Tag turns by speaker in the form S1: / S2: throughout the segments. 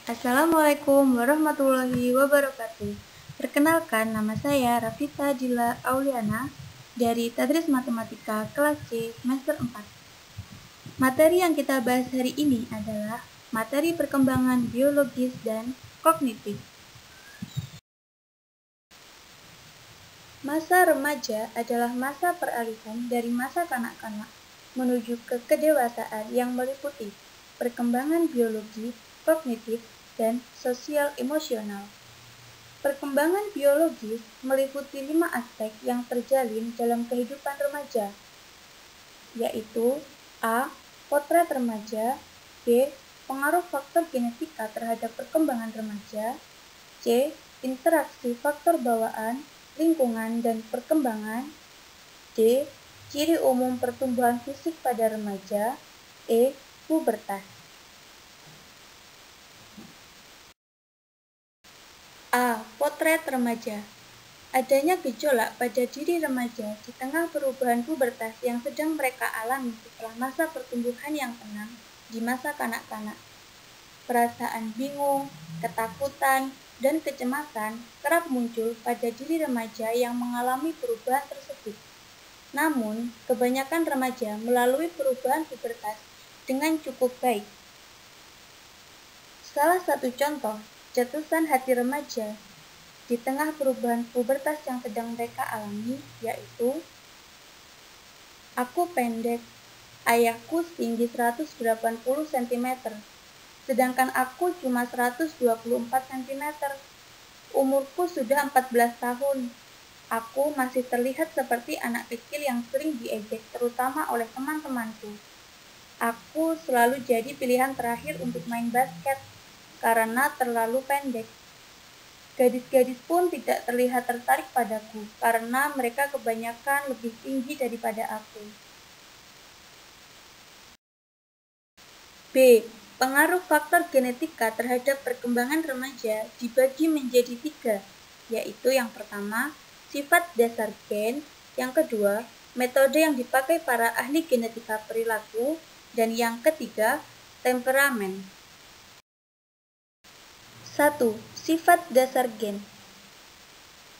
S1: Assalamualaikum warahmatullahi wabarakatuh. Perkenalkan, nama saya Rafita Dila Auliana dari Tadris Matematika kelas C semester 4. Materi yang kita bahas hari ini adalah materi perkembangan biologis dan kognitif. Masa remaja adalah masa peralihan dari masa kanak-kanak menuju ke kedewasaan yang meliputi perkembangan biologi, kognitif, dan sosial emosional. Perkembangan biologis meliputi 5 aspek yang terjalin dalam kehidupan remaja, yaitu A. Potret remaja, B. Pengaruh faktor genetika terhadap perkembangan remaja, C. Interaksi faktor bawaan, lingkungan, dan perkembangan, D. Ciri umum pertumbuhan fisik pada remaja, E. Pubertas. A. Potret remaja. Adanya gejolak pada diri remaja di tengah perubahan pubertas yang sedang mereka alami setelah masa pertumbuhan yang tenang di masa kanak-kanak. Perasaan bingung, ketakutan, dan kecemasan kerap muncul pada diri remaja yang mengalami perubahan tersebut. Namun, kebanyakan remaja melalui perubahan pubertas dengan cukup baik. Salah satu contoh jatusan hati remaja di tengah perubahan pubertas yang sedang mereka alami, yaitu aku pendek, ayahku tinggi 180 cm, sedangkan aku cuma 124 cm. Umurku sudah 14 tahun. Aku masih terlihat seperti anak kecil yang sering diejek, terutama oleh teman-temanku. Aku selalu jadi pilihan terakhir untuk main basket karena terlalu pendek. Gadis-gadis pun tidak terlihat tertarik padaku karena mereka kebanyakan lebih tinggi daripada aku. B. Pengaruh faktor genetika terhadap perkembangan remaja dibagi menjadi 3, yaitu yang pertama, sifat dasar gen, yang kedua, metode yang dipakai para ahli genetika perilaku, dan yang ketiga, temperamen. 1. Sifat dasar gen.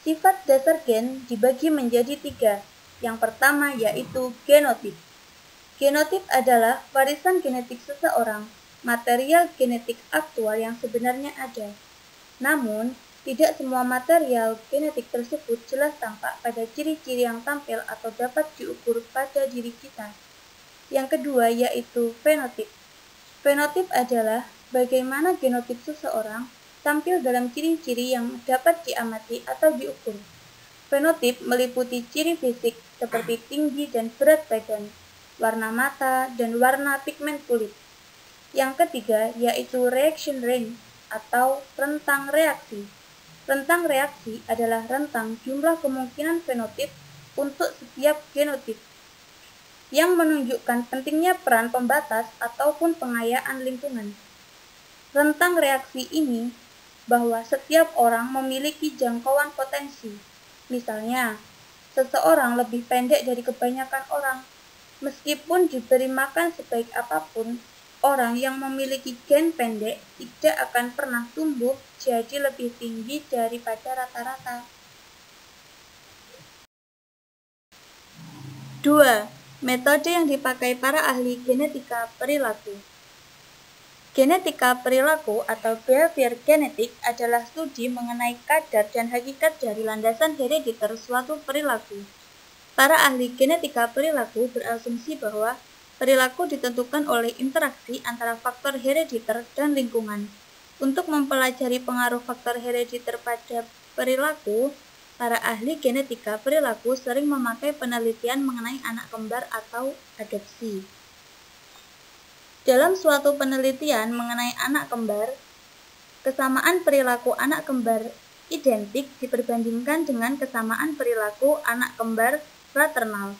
S1: Sifat dasar gen dibagi menjadi 3. Yang pertama yaitu genotip. Genotip adalah warisan genetik seseorang, material genetik aktual yang sebenarnya ada. Namun, tidak semua material genetik tersebut jelas tampak pada ciri-ciri yang tampil atau dapat diukur pada diri kita. Yang kedua yaitu fenotip. Fenotip adalah bagaimana genotip seseorang tampil dalam ciri-ciri yang dapat diamati atau diukur. Fenotip meliputi ciri fisik seperti tinggi dan berat badan, warna mata, dan warna pigmen kulit. Yang ketiga yaitu reaction range atau rentang reaksi. Rentang reaksi adalah rentang jumlah kemungkinan fenotip untuk setiap genotip, yang menunjukkan pentingnya peran pembatas ataupun pengayaan lingkungan. Rentang reaksi ini bahwa setiap orang memiliki jangkauan potensi. Misalnya, seseorang lebih pendek dari kebanyakan orang. Meskipun diberi makan sebaik apapun, orang yang memiliki gen pendek tidak akan pernah tumbuh jadi lebih tinggi daripada rata-rata. 2. Metode yang dipakai para ahli genetika perilaku. Genetika perilaku atau behavior genetik adalah studi mengenai kadar dan hakikat dari landasan herediter suatu perilaku. Para ahli genetika perilaku berasumsi bahwa perilaku ditentukan oleh interaksi antara faktor herediter dan lingkungan. Untuk mempelajari pengaruh faktor herediter pada perilaku, para ahli genetika perilaku sering memakai penelitian mengenai anak kembar atau adopsi. Dalam suatu penelitian mengenai anak kembar, kesamaan perilaku anak kembar identik diperbandingkan dengan kesamaan perilaku anak kembar fraternal.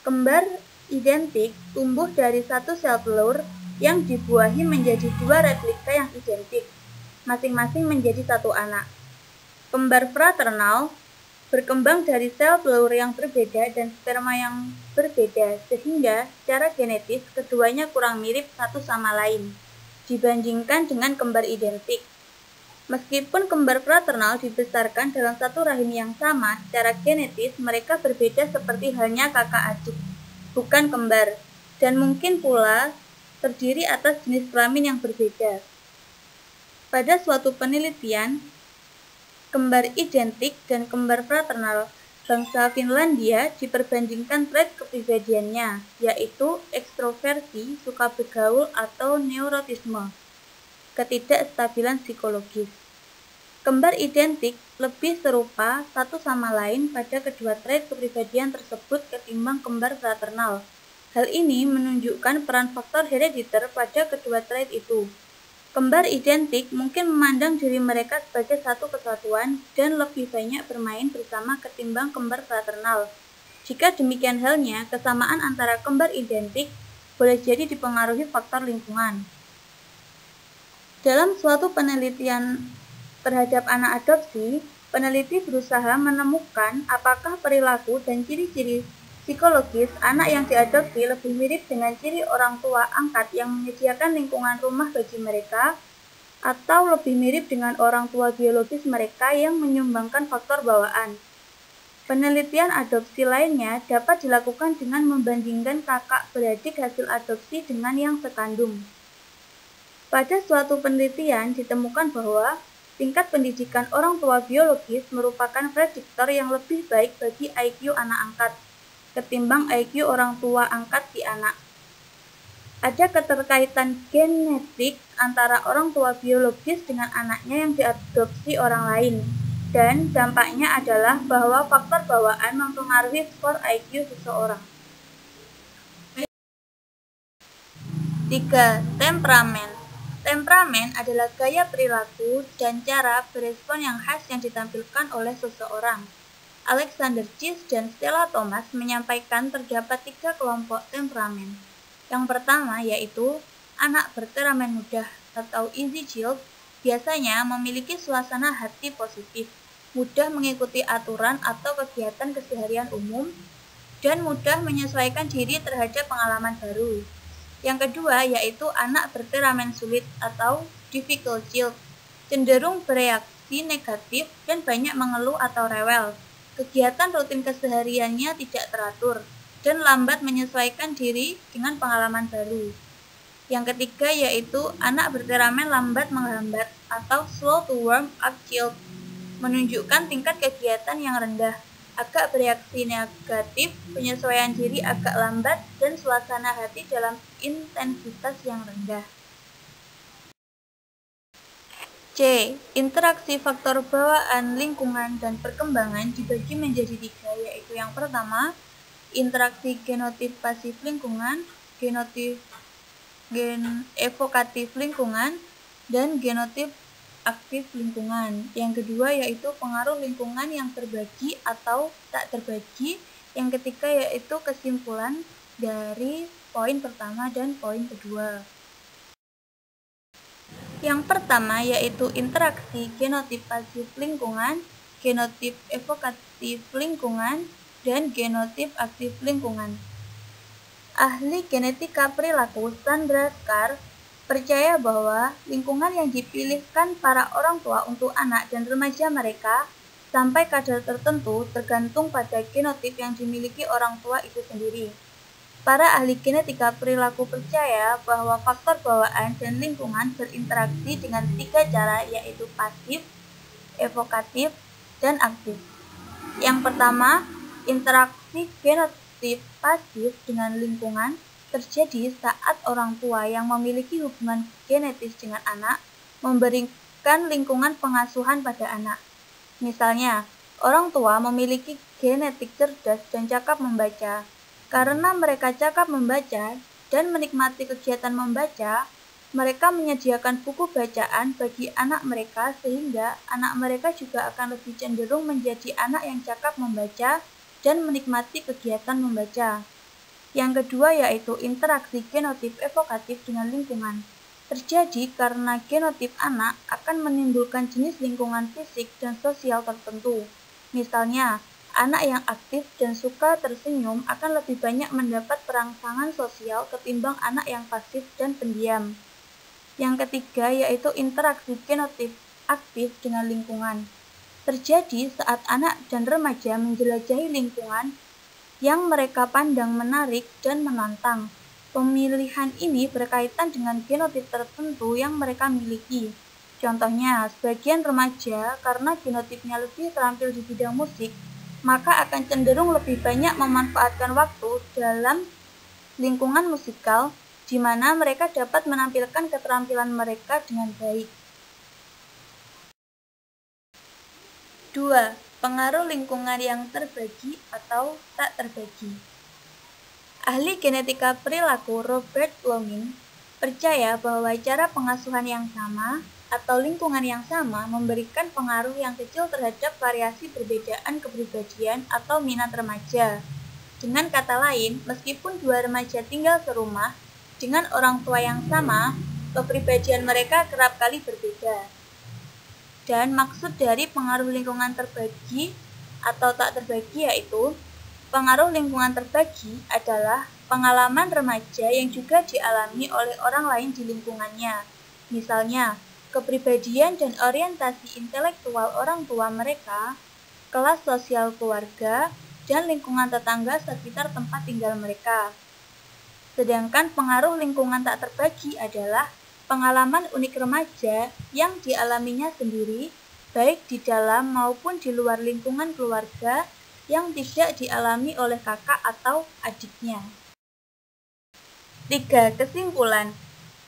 S1: Kembar identik tumbuh dari satu sel telur yang dibuahi menjadi 2 replika yang identik, masing-masing menjadi satu anak. Kembar fraternal berkembang dari sel telur yang berbeda dan sperma yang berbeda, sehingga secara genetis keduanya kurang mirip satu sama lain. dibandingkan dengan kembar identik. Meskipun kembar fraternal dibesarkan dalam satu rahim yang sama, secara genetis mereka berbeda seperti halnya kakak adik, bukan kembar, dan mungkin pula terdiri atas jenis kelamin yang berbeda. Pada suatu penelitian, kembar identik dan kembar fraternal bangsa Finlandia diperbandingkan trait kepribadiannya, yaitu ekstroversi, suka bergaul, atau neurotisme, ketidakstabilan psikologis. Kembar identik lebih serupa satu sama lain pada kedua trait kepribadian tersebut ketimbang kembar fraternal. Hal ini menunjukkan peran faktor herediter pada kedua trait itu. Kembar identik mungkin memandang diri mereka sebagai satu kesatuan dan lebih banyak bermain bersama ketimbang kembar fraternal. Jika demikian halnya, kesamaan antara kembar identik boleh jadi dipengaruhi faktor lingkungan. Dalam suatu penelitian terhadap anak adopsi, peneliti berusaha menemukan apakah perilaku dan ciri-ciri psikologis anak yang diadopsi lebih mirip dengan ciri orang tua angkat yang menyediakan lingkungan rumah bagi mereka, atau lebih mirip dengan orang tua biologis mereka yang menyumbangkan faktor bawaan. Penelitian adopsi lainnya dapat dilakukan dengan membandingkan kakak beradik hasil adopsi dengan yang sekandung. Pada suatu penelitian ditemukan bahwa tingkat pendidikan orang tua biologis merupakan prediktor yang lebih baik bagi IQ anak angkat ketimbang IQ orang tua angkat si anak. Ada keterkaitan genetik antara orang tua biologis dengan anaknya yang diadopsi orang lain, dan dampaknya adalah bahwa faktor bawaan mempengaruhi skor IQ seseorang. 3. Temperamen. Temperamen adalah gaya perilaku dan cara berespon yang khas yang ditampilkan oleh seseorang. Alexander Chis dan Stella Thomas menyampaikan terdapat 3 kelompok temperamen. Yang pertama yaitu anak bertemperamen mudah atau easy child, biasanya memiliki suasana hati positif, mudah mengikuti aturan atau kegiatan keseharian umum, dan mudah menyesuaikan diri terhadap pengalaman baru. Yang kedua yaitu anak bertemperamen sulit atau difficult child, cenderung bereaksi negatif dan banyak mengeluh atau rewel. Kegiatan rutin kesehariannya tidak teratur dan lambat menyesuaikan diri dengan pengalaman baru. Yang ketiga yaitu anak bertemperamen lambat menghambat atau slow to warm up child, menunjukkan tingkat kegiatan yang rendah, agak bereaksi negatif, penyesuaian diri agak lambat, dan suasana hati dalam intensitas yang rendah. C. Interaksi faktor bawaan, lingkungan, dan perkembangan dibagi menjadi 3, yaitu yang pertama, interaksi genotip pasif lingkungan, genotip evokatif lingkungan, dan genotip aktif lingkungan. Yang kedua yaitu pengaruh lingkungan yang terbagi atau tak terbagi. Yang ketiga yaitu kesimpulan dari poin pertama dan poin kedua. Yang pertama yaitu interaksi genotip pasif lingkungan, genotip evokatif lingkungan, dan genotip aktif lingkungan. Ahli genetika perilaku Sandra Scar percaya bahwa lingkungan yang dipilihkan para orang tua untuk anak dan remaja mereka sampai kadar tertentu tergantung pada genotip yang dimiliki orang tua itu sendiri. Para ahli genetika perilaku percaya bahwa faktor bawaan dan lingkungan berinteraksi dengan 3 cara, yaitu pasif, evokatif, dan aktif. Yang pertama, interaksi genotip pasif dengan lingkungan terjadi saat orang tua yang memiliki hubungan genetis dengan anak memberikan lingkungan pengasuhan pada anak. Misalnya, orang tua memiliki genetik cerdas dan cakap membaca. Karena mereka cakap membaca dan menikmati kegiatan membaca, mereka menyediakan buku bacaan bagi anak mereka sehingga anak mereka juga akan lebih cenderung menjadi anak yang cakap membaca dan menikmati kegiatan membaca. Yang kedua yaitu interaksi genotip evokatif dengan lingkungan. Terjadi karena genotip anak akan menimbulkan jenis lingkungan fisik dan sosial tertentu. Misalnya, anak yang aktif dan suka tersenyum akan lebih banyak mendapat perangsangan sosial ketimbang anak yang pasif dan pendiam. Yang ketiga yaitu interaksi genotip aktif dengan lingkungan. Terjadi saat anak dan remaja menjelajahi lingkungan yang mereka pandang menarik dan menantang. Pemilihan ini berkaitan dengan genotip tertentu yang mereka miliki. Contohnya, sebagian remaja karena genotipnya lebih terampil di bidang musik, maka akan cenderung lebih banyak memanfaatkan waktu dalam lingkungan musikal di mana mereka dapat menampilkan keterampilan mereka dengan baik. 2. Pengaruh lingkungan yang terbagi atau tak terbagi. Ahli genetika perilaku Robert Lomin percaya bahwa cara pengasuhan yang sama atau lingkungan yang sama memberikan pengaruh yang kecil terhadap variasi perbedaan kepribadian atau minat remaja. Dengan kata lain, meskipun dua remaja tinggal serumah dengan orang tua yang sama, kepribadian mereka kerap kali berbeda. Dan maksud dari pengaruh lingkungan terbagi atau tak terbagi yaitu, pengaruh lingkungan terbagi adalah pengalaman remaja yang juga dialami oleh orang lain di lingkungannya. Misalnya, kepribadian dan orientasi intelektual orang tua mereka, kelas sosial keluarga, dan lingkungan tetangga sekitar tempat tinggal mereka. Sedangkan pengaruh lingkungan tak terbagi adalah pengalaman unik remaja yang dialaminya sendiri, baik di dalam maupun di luar lingkungan keluarga yang tidak dialami oleh kakak atau adiknya. 3. Kesimpulan.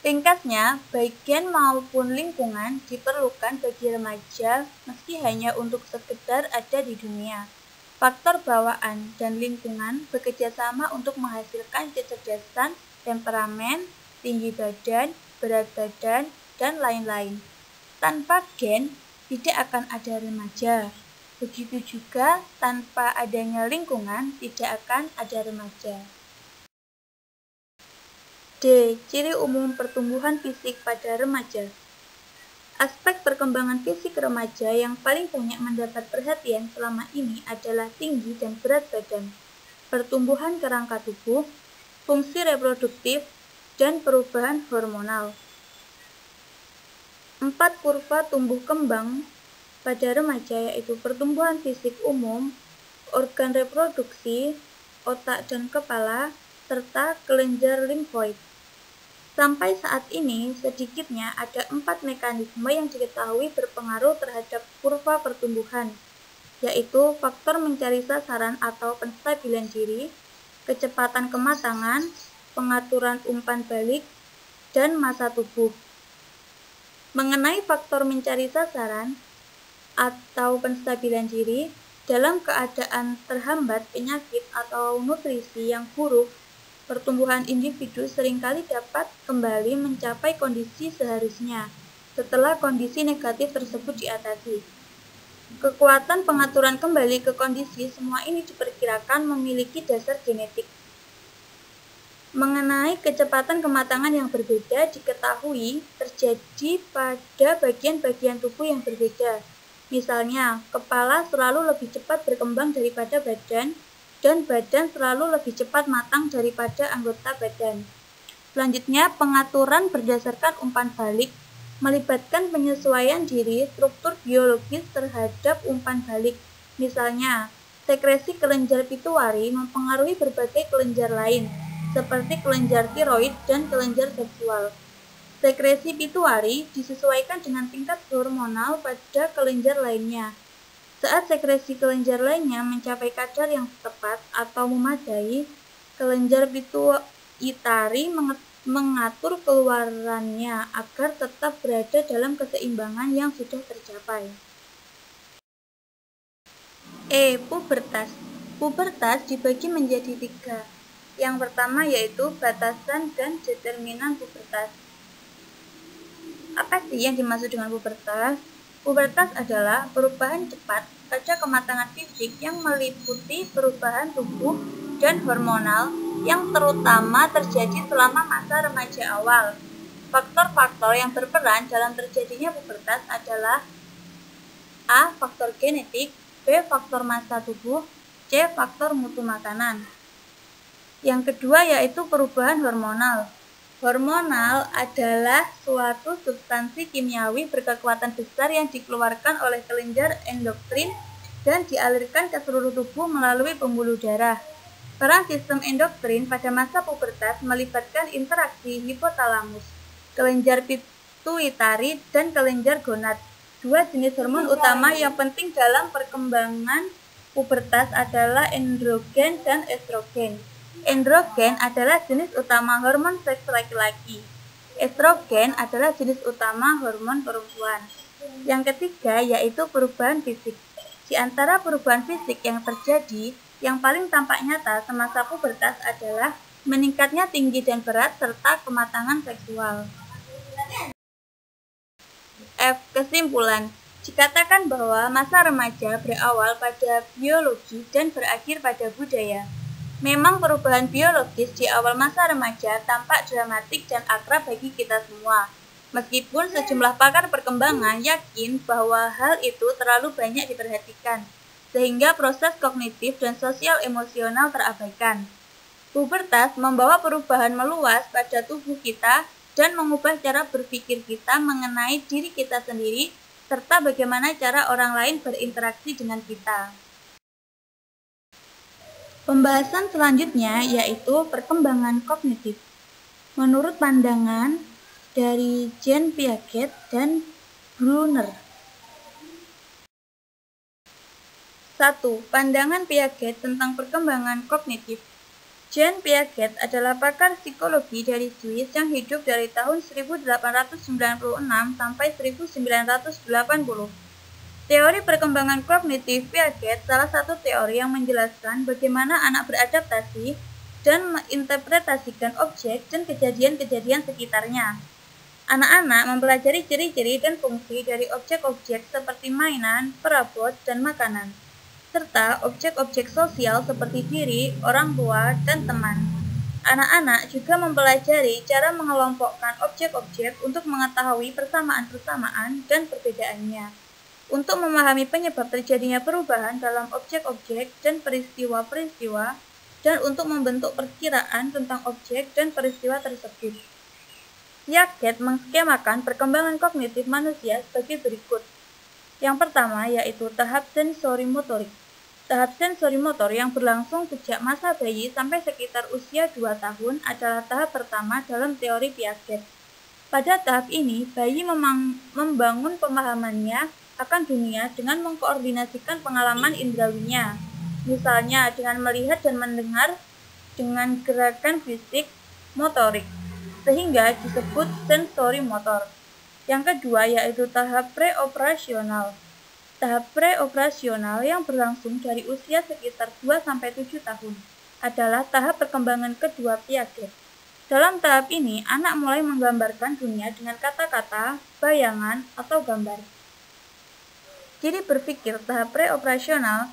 S1: Ringkasnya, baik gen maupun lingkungan diperlukan bagi remaja meski hanya untuk sekedar ada di dunia. Faktor bawaan dan lingkungan bekerja sama untuk menghasilkan kecerdasan, temperamen, tinggi badan, berat badan, dan lain-lain. Tanpa gen, tidak akan ada remaja. Begitu juga tanpa adanya lingkungan, tidak akan ada remaja. D. Ciri umum pertumbuhan fisik pada remaja. Aspek perkembangan fisik remaja yang paling banyak mendapat perhatian selama ini adalah tinggi dan berat badan, pertumbuhan kerangka tubuh, fungsi reproduktif, dan perubahan hormonal. 4 kurva tumbuh kembang pada remaja yaitu pertumbuhan fisik umum, organ reproduksi, otak dan kepala, serta kelenjar limfoid. Sampai saat ini, sedikitnya ada 4 mekanisme yang diketahui berpengaruh terhadap kurva pertumbuhan, yaitu faktor mencari sasaran atau penstabilan diri, kecepatan kematangan, pengaturan umpan balik, dan massa tubuh. Mengenai faktor mencari sasaran atau penstabilan diri, dalam keadaan terhambat penyakit atau nutrisi yang buruk, pertumbuhan individu seringkali dapat kembali mencapai kondisi seharusnya setelah kondisi negatif tersebut diatasi. Kekuatan pengaturan kembali ke kondisi semua ini diperkirakan memiliki dasar genetik. Mengenai kecepatan kematangan yang berbeda diketahui terjadi pada bagian-bagian tubuh yang berbeda. Misalnya, kepala selalu lebih cepat berkembang daripada badan, dan badan selalu lebih cepat matang daripada anggota badan. Selanjutnya, pengaturan berdasarkan umpan balik melibatkan penyesuaian diri struktur biologis terhadap umpan balik. Misalnya, sekresi kelenjar pituitari mempengaruhi berbagai kelenjar lain, seperti kelenjar tiroid dan kelenjar seksual. Sekresi pituitari disesuaikan dengan tingkat hormonal pada kelenjar lainnya. Saat sekresi kelenjar lainnya mencapai kadar yang tepat atau memadai, kelenjar pituitari mengatur keluarannya agar tetap berada dalam keseimbangan yang sudah tercapai. E. Pubertas. Pubertas dibagi menjadi 3. Yang pertama yaitu batasan dan determinan pubertas. Apa sih yang dimaksud dengan pubertas? Pubertas adalah perubahan cepat pada kematangan fisik yang meliputi perubahan tubuh dan hormonal yang terutama terjadi selama masa remaja awal. Faktor-faktor yang berperan dalam terjadinya pubertas adalah A. Faktor genetik, B. Faktor massa tubuh, C. Faktor mutu makanan. Yang kedua yaitu perubahan hormonal. Hormonal adalah suatu substansi kimiawi berkekuatan besar yang dikeluarkan oleh kelenjar endokrin dan dialirkan ke seluruh tubuh melalui pembuluh darah. Peran sistem endokrin pada masa pubertas melibatkan interaksi hipotalamus, kelenjar pituitari, dan kelenjar gonad. Dua jenis hormon utama yang penting dalam perkembangan pubertas adalah androgen dan estrogen. Androgen adalah jenis utama hormon seks laki-laki. Estrogen adalah jenis utama hormon perempuan. Yang ketiga yaitu perubahan fisik. Di antara perubahan fisik yang terjadi, yang paling tampak nyata semasa pubertas adalah meningkatnya tinggi dan berat serta kematangan seksual. F. Kesimpulan. Dikatakan bahwa masa remaja berawal pada biologi dan berakhir pada budaya. Memang perubahan biologis di awal masa remaja tampak dramatik dan akrab bagi kita semua. Meskipun sejumlah pakar perkembangan yakin bahwa hal itu terlalu banyak diperhatikan, sehingga proses kognitif dan sosial emosional terabaikan. Pubertas membawa perubahan meluas pada tubuh kita dan mengubah cara berpikir kita mengenai diri kita sendiri, serta bagaimana cara orang lain berinteraksi dengan kita. Pembahasan selanjutnya yaitu perkembangan kognitif. Menurut pandangan dari Jean Piaget dan Brunner. 1. Pandangan Piaget tentang perkembangan kognitif. Jean Piaget adalah pakar psikologi dari Swiss yang hidup dari tahun 1896 sampai 1980. Teori perkembangan kognitif Piaget salah satu teori yang menjelaskan bagaimana anak beradaptasi dan menginterpretasikan objek dan kejadian-kejadian sekitarnya. Anak-anak mempelajari ciri-ciri dan fungsi dari objek-objek seperti mainan, perabot, dan makanan, serta objek-objek sosial seperti diri, orang tua, dan teman. Anak-anak juga mempelajari cara mengelompokkan objek-objek untuk mengetahui persamaan-persamaan dan perbedaannya. Untuk memahami penyebab terjadinya perubahan dalam objek-objek dan peristiwa-peristiwa, dan untuk membentuk perkiraan tentang objek dan peristiwa tersebut. Piaget mengskemakan perkembangan kognitif manusia sebagai berikut. Yang pertama yaitu tahap sensorimotorik. Tahap sensorimotor yang berlangsung sejak masa bayi sampai sekitar usia 2 tahun adalah tahap pertama dalam teori Piaget. Pada tahap ini, bayi membangun pemahamannya akan dunia dengan mengkoordinasikan pengalaman indrawinya, misalnya dengan melihat dan mendengar dengan gerakan fisik motorik, sehingga disebut sensorimotor. Yang kedua yaitu tahap preoperasional. Tahap preoperasional yang berlangsung dari usia sekitar 2-7 tahun adalah tahap perkembangan kedua Piaget. Dalam tahap ini, anak mulai menggambarkan dunia dengan kata-kata, bayangan, atau gambar. Ciri berpikir tahap preoperasional,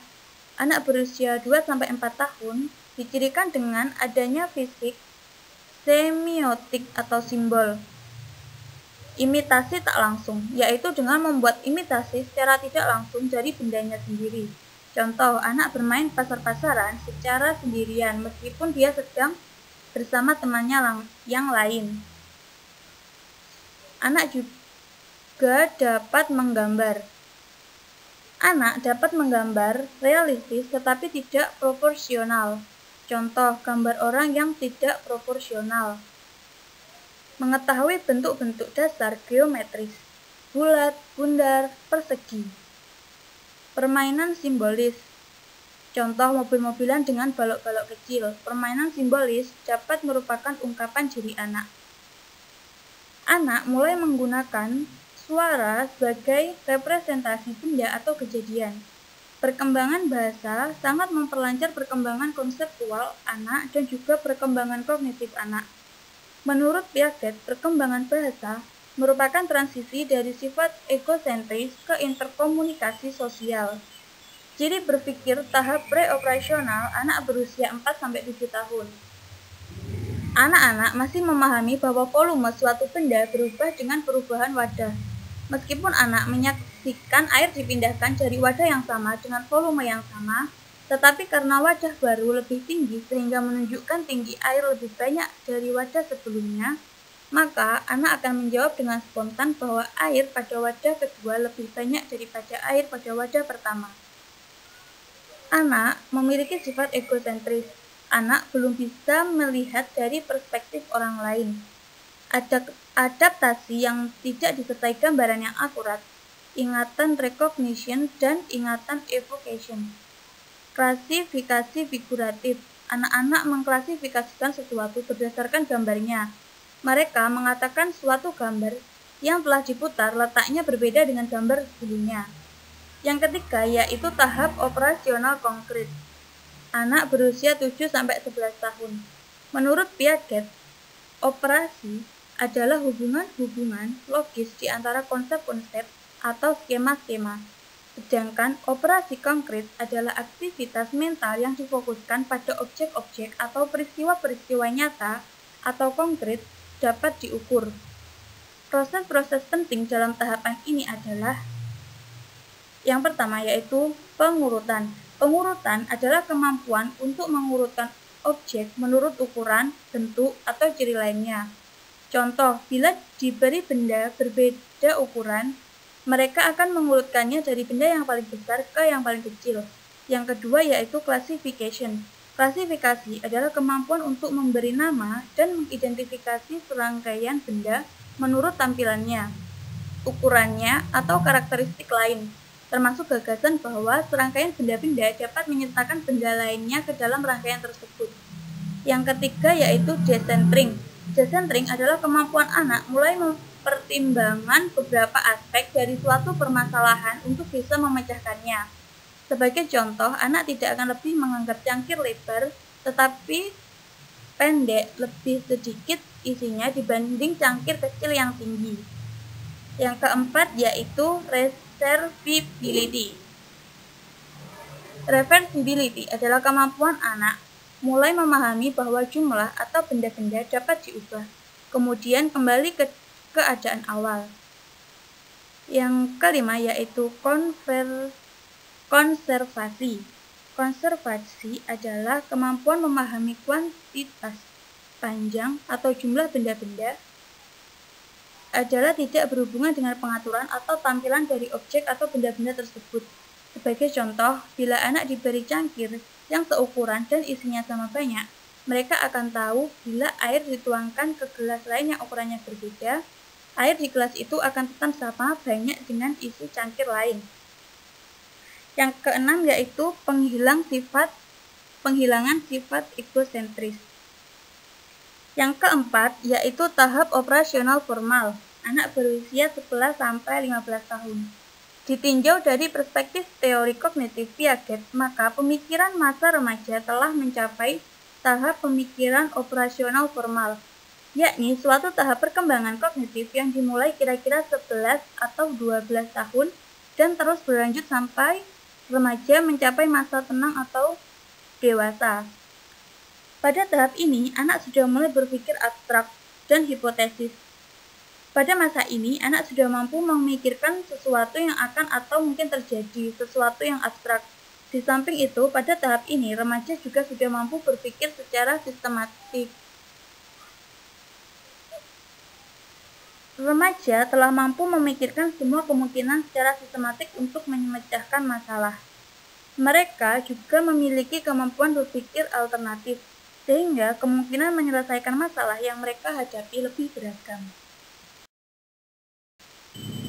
S1: anak berusia 2-4 tahun dicirikan dengan adanya fisik, semiotik atau simbol, imitasi tak langsung, yaitu dengan membuat imitasi secara tidak langsung dari bendanya sendiri. Contoh, anak bermain pasar-pasaran secara sendirian meskipun dia sedang bersama temannya yang lain. Anak juga dapat menggambar. Anak dapat menggambar realistis tetapi tidak proporsional. Contoh, gambar orang yang tidak proporsional. Mengetahui bentuk-bentuk dasar geometris, bulat, bundar, persegi. Permainan simbolis. Contoh, mobil-mobilan dengan balok-balok kecil. Permainan simbolis dapat merupakan ungkapan diri anak. Anak mulai menggunakan suara sebagai representasi benda atau kejadian. Perkembangan bahasa sangat memperlancar perkembangan konseptual anak dan juga perkembangan kognitif anak. Menurut Piaget, perkembangan bahasa merupakan transisi dari sifat egosentris ke interkomunikasi sosial. Ciri berpikir tahap preoperasional anak berusia 4-7 tahun. Anak-anak masih memahami bahwa volume suatu benda berubah dengan perubahan wadah. Meskipun anak menyaksikan air dipindahkan dari wadah yang sama dengan volume yang sama, tetapi karena wadah baru lebih tinggi sehingga menunjukkan tinggi air lebih banyak dari wadah sebelumnya, maka anak akan menjawab dengan spontan bahwa air pada wadah kedua lebih banyak daripada air pada wadah pertama. Anak memiliki sifat egosentris. Anak belum bisa melihat dari perspektif orang lain. Adaptasi yang tidak disertai gambaran yang akurat, ingatan recognition, dan ingatan evocation. Klasifikasi figuratif. Anak-anak mengklasifikasikan sesuatu berdasarkan gambarnya. Mereka mengatakan suatu gambar yang telah diputar letaknya berbeda dengan gambar sebelumnya. Yang ketiga yaitu tahap operasional konkret. Anak berusia 7-11 tahun. Menurut Piaget, operasi adalah hubungan-hubungan logis di antara konsep-konsep atau skema-skema. Sedangkan operasi konkret adalah aktivitas mental yang difokuskan pada objek-objek atau peristiwa-peristiwa nyata atau konkret dapat diukur. Proses-proses penting dalam tahapan ini adalah yang pertama yaitu pengurutan. Pengurutan adalah kemampuan untuk mengurutkan objek menurut ukuran, bentuk, atau ciri lainnya. Contoh, bila diberi benda berbeda ukuran, mereka akan mengurutkannya dari benda yang paling besar ke yang paling kecil. Yang kedua yaitu classification. Klasifikasi adalah kemampuan untuk memberi nama dan mengidentifikasi serangkaian benda menurut tampilannya, ukurannya, atau karakteristik lain, termasuk gagasan bahwa serangkaian benda-benda dapat menyertakan benda lainnya ke dalam rangkaian tersebut. Yang ketiga yaitu decentering. Decentering adalah kemampuan anak mulai mempertimbangkan beberapa aspek dari suatu permasalahan untuk bisa memecahkannya. Sebagai contoh, anak tidak akan lebih menganggap cangkir lebar tetapi pendek lebih sedikit isinya dibanding cangkir kecil yang tinggi. Yang keempat yaitu reversibility. Reversibility adalah kemampuan anak mulai memahami bahwa jumlah atau benda-benda dapat diubah, kemudian kembali ke keadaan awal. Yang kelima yaitu konservasi. Konservasi adalah kemampuan memahami kuantitas, panjang, atau jumlah benda-benda adalah tidak berhubungan dengan pengaturan atau tampilan dari objek atau benda-benda tersebut. Sebagai contoh, bila anak diberi cangkir yang seukuran dan isinya sama banyak, mereka akan tahu bila air dituangkan ke gelas lain yang ukurannya berbeda, air di gelas itu akan tetap sama banyak dengan isi cangkir lain. Yang keenam yaitu penghilangan sifat egosentris. Yang keempat yaitu tahap operasional formal. Anak berusia 11-15 tahun. Ditinjau dari perspektif teori kognitif Piaget, maka pemikiran masa remaja telah mencapai tahap pemikiran operasional formal, yakni suatu tahap perkembangan kognitif yang dimulai kira-kira 11 atau 12 tahun dan terus berlanjut sampai remaja mencapai masa tenang atau dewasa. Pada tahap ini, anak sudah mulai berpikir abstrak dan hipotesis. Pada masa ini, anak sudah mampu memikirkan sesuatu yang akan atau mungkin terjadi, sesuatu yang abstrak. Di samping itu, pada tahap ini, remaja juga sudah mampu berpikir secara sistematik. Remaja telah mampu memikirkan semua kemungkinan secara sistematik untuk memecahkan masalah. Mereka juga memiliki kemampuan berpikir alternatif, sehingga kemungkinan menyelesaikan masalah yang mereka hadapi lebih beragam.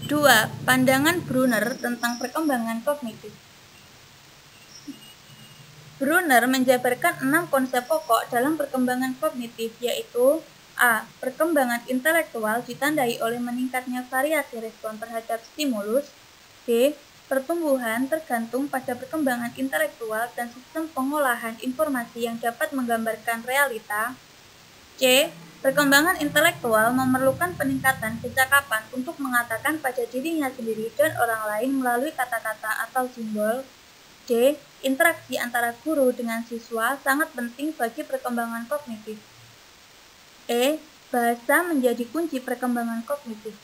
S1: 2. Pandangan Brunner tentang perkembangan kognitif. Brunner menjabarkan 6 konsep pokok dalam perkembangan kognitif, yaitu A. Perkembangan intelektual ditandai oleh meningkatnya variasi respon terhadap stimulus. B. Pertumbuhan tergantung pada perkembangan intelektual dan sistem pengolahan informasi yang dapat menggambarkan realita. C. Perkembangan intelektual memerlukan peningkatan kecakapan untuk mengatakan pada dirinya sendiri dan orang lain melalui kata-kata atau simbol. D. Interaksi antara guru dengan siswa sangat penting bagi perkembangan kognitif. E. Bahasa menjadi kunci perkembangan kognitif.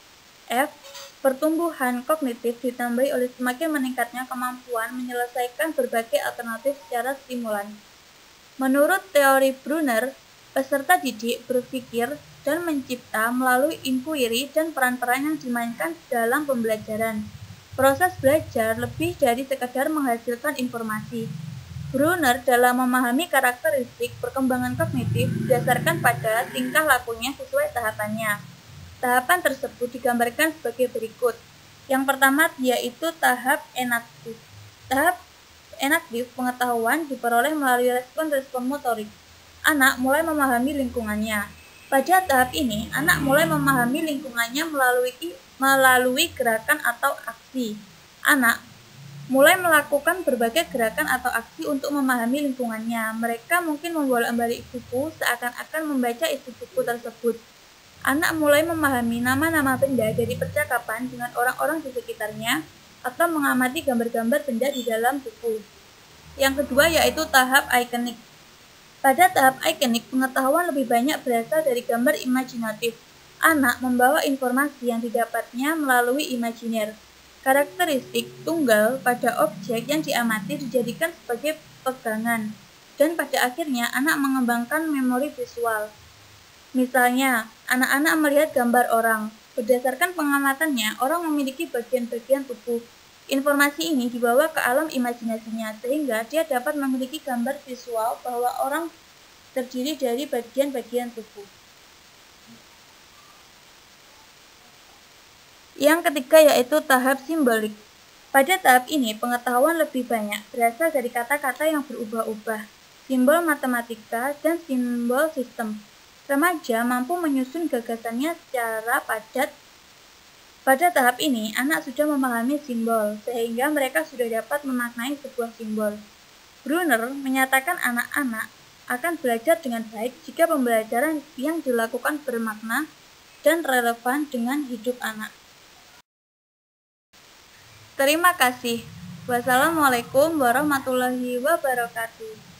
S1: F. Pertumbuhan kognitif ditambahi oleh semakin meningkatnya kemampuan menyelesaikan berbagai alternatif secara stimulan. Menurut teori Brunner, Peserta didik berpikir dan mencipta melalui inquiry dan peran-peran yang dimainkan dalam pembelajaran. Proses belajar lebih dari sekadar menghasilkan informasi. Brunner dalam memahami karakteristik perkembangan kognitif berdasarkan pada tingkah lakunya sesuai tahapannya. Tahapan tersebut digambarkan sebagai berikut. Yang pertama yaitu tahap enaktif. Tahap enaktif pengetahuan diperoleh melalui respon-respon motorik. Anak mulai memahami lingkungannya. Pada tahap ini, anak mulai memahami lingkungannya melalui gerakan atau aksi. Anak mulai melakukan berbagai gerakan atau aksi untuk memahami lingkungannya. Mereka mungkin membolak-balik buku seakan-akan membaca isi buku tersebut. Anak mulai memahami nama-nama benda dari percakapan dengan orang-orang di sekitarnya atau mengamati gambar-gambar benda di dalam buku. Yang kedua yaitu tahap ikonik. Pada tahap ikonik, pengetahuan lebih banyak berasal dari gambar imajinatif. Anak membawa informasi yang didapatnya melalui imajiner. Karakteristik tunggal pada objek yang diamati dijadikan sebagai pegangan, dan pada akhirnya anak mengembangkan memori visual. Misalnya, anak-anak melihat gambar orang. Berdasarkan pengamatannya, orang memiliki bagian-bagian tubuh. Informasi ini dibawa ke alam imajinasinya, sehingga dia dapat memiliki gambar visual bahwa orang terdiri dari bagian-bagian tubuh. Yang ketiga yaitu tahap simbolik. Pada tahap ini, pengetahuan lebih banyak berasal dari kata-kata yang berubah-ubah, simbol matematika, dan simbol sistem. Remaja mampu menyusun gagasannya secara padat. Pada tahap ini, anak sudah memahami simbol, sehingga mereka sudah dapat memaknai sebuah simbol. Brunner menyatakan anak-anak akan belajar dengan baik jika pembelajaran yang dilakukan bermakna dan relevan dengan hidup anak. Terima kasih. Wassalamualaikum warahmatullahi wabarakatuh.